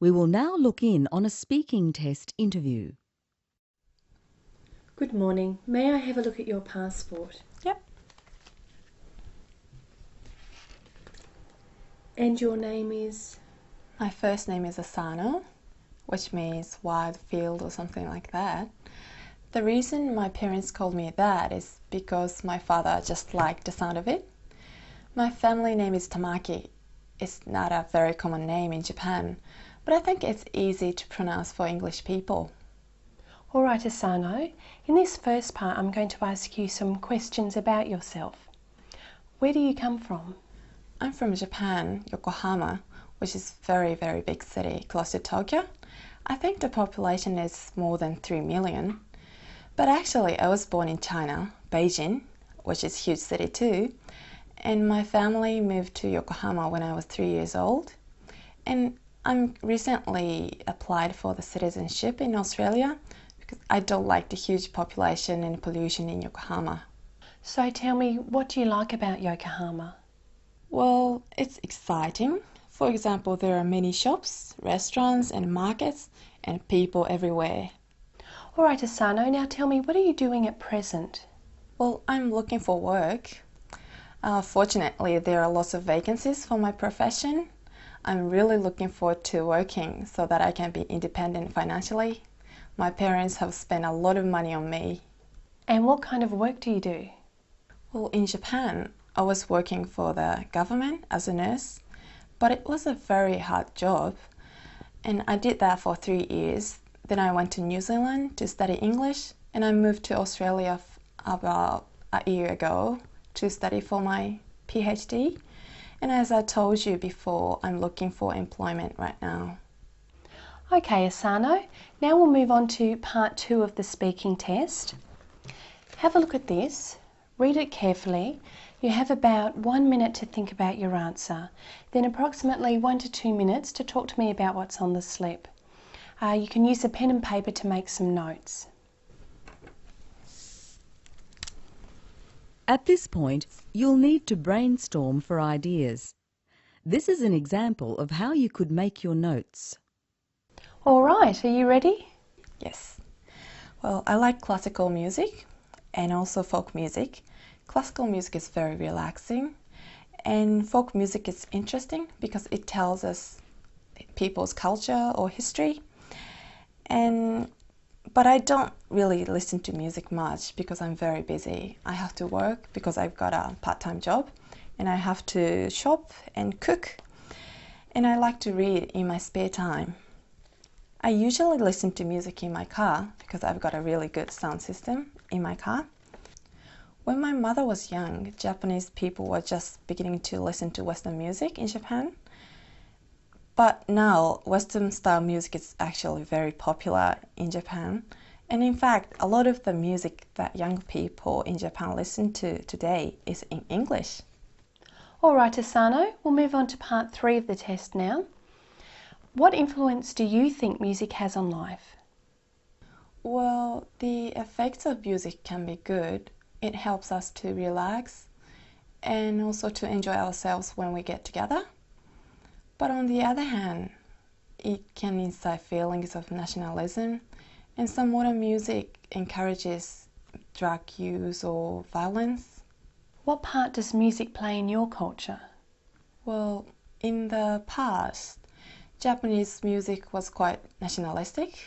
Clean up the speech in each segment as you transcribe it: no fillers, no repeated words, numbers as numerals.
We will now look in on a speaking test interview. Good morning. May I have a look at your passport? Yep. And your name is? My first name is Asano, which means wide field or something like that. The reason my parents called me that is because my father just liked the sound of it. My family name is Tamaki. It's not a very common name in Japan, but I think it's easy to pronounce for English people. All right, Asano. In this first part, I'm going to ask you some questions about yourself. Where do you come from? I'm from Japan, Yokohama, which is a very, very big city close to Tokyo. I think the population is more than 3 million. But actually, I was born in China, Beijing, which is a huge city too. And my family moved to Yokohama when I was 3 years old. And I recently applied for the citizenship in Australia because I don't like the huge population and pollution in Yokohama. So tell me, what do you like about Yokohama? Well, it's exciting. For example, there are many shops, restaurants and markets and people everywhere. All right, Asano, now tell me, what are you doing at present? Well, I'm looking for work. Fortunately, there are lots of vacancies for my profession. I'm really looking forward to working so that I can be independent financially. My parents have spent a lot of money on me. And what kind of work do you do? Well, in Japan, I was working for the government as a nurse, but it was a very hard job. And I did that for 3 years. Then I went to New Zealand to study English, and I moved to Australia about a year ago to study for my PhD. And as I told you before, I'm looking for employment right now. Okay, Asano, now we'll move on to part 2 of the speaking test. Have a look at this, read it carefully. You have about 1 minute to think about your answer, then approximately 1 to 2 minutes to talk to me about what's on the slip. You can use a pen and paper to make some notes. At this point, you'll need to brainstorm for ideas. This is an example of how you could make your notes. All right, are you ready? Yes. Well, I like classical music and also folk music. Classical music is very relaxing, and folk music is interesting because it tells us people's culture or history. But I don't really listen to music much because I'm very busy. I have to work because I've got a part-time job, and I have to shop and cook, and I like to read in my spare time. I usually listen to music in my car because I've got a really good sound system in my car. When my mother was young, Japanese people were just beginning to listen to Western music in Japan. But now, Western style music is actually very popular in Japan. And in fact, a lot of the music that young people in Japan listen to today is in English. All right, Asano, we'll move on to part 3 of the test now. What influence do you think music has on life? Well, the effects of music can be good. It helps us to relax and also to enjoy ourselves when we get together. But on the other hand, it can incite feelings of nationalism, and some modern music encourages drug use or violence. What part does music play in your culture? Well, in the past, Japanese music was quite nationalistic.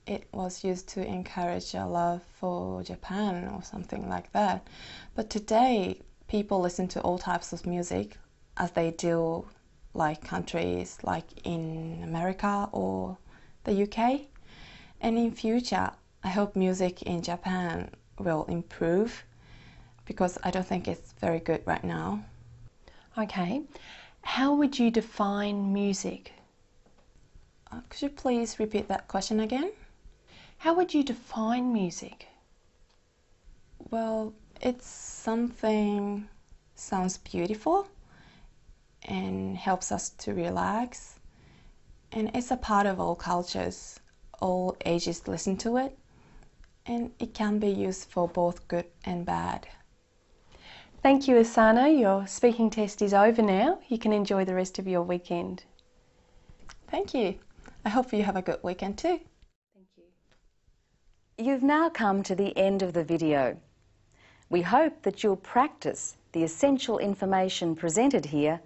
It was used to encourage a love for Japan or something like that. But today, people listen to all types of music as they do like countries like in America or the UK. And in future, I hope music in Japan will improve because I don't think it's very good right now. Okay, how would you define music? Could you please repeat that question again? How would you define music? Well, it's something sounds beautiful and helps us to relax. And it's a part of all cultures. All ages listen to it. And it can be used for both good and bad. Thank you, Asano. Your speaking test is over now. You can enjoy the rest of your weekend. Thank you. I hope you have a good weekend too. Thank you. You've now come to the end of the video. We hope that you'll practice the essential information presented here,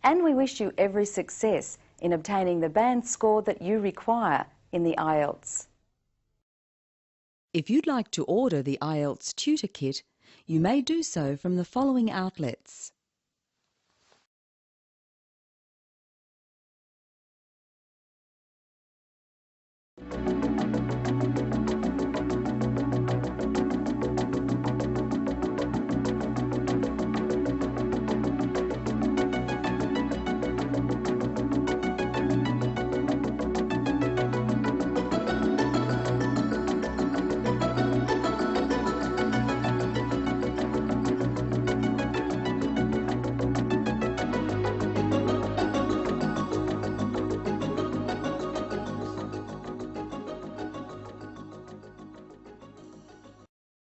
and we wish you every success in obtaining the band score that you require in the IELTS. If you'd like to order the IELTS Tutor Kit, you may do so from the following outlets.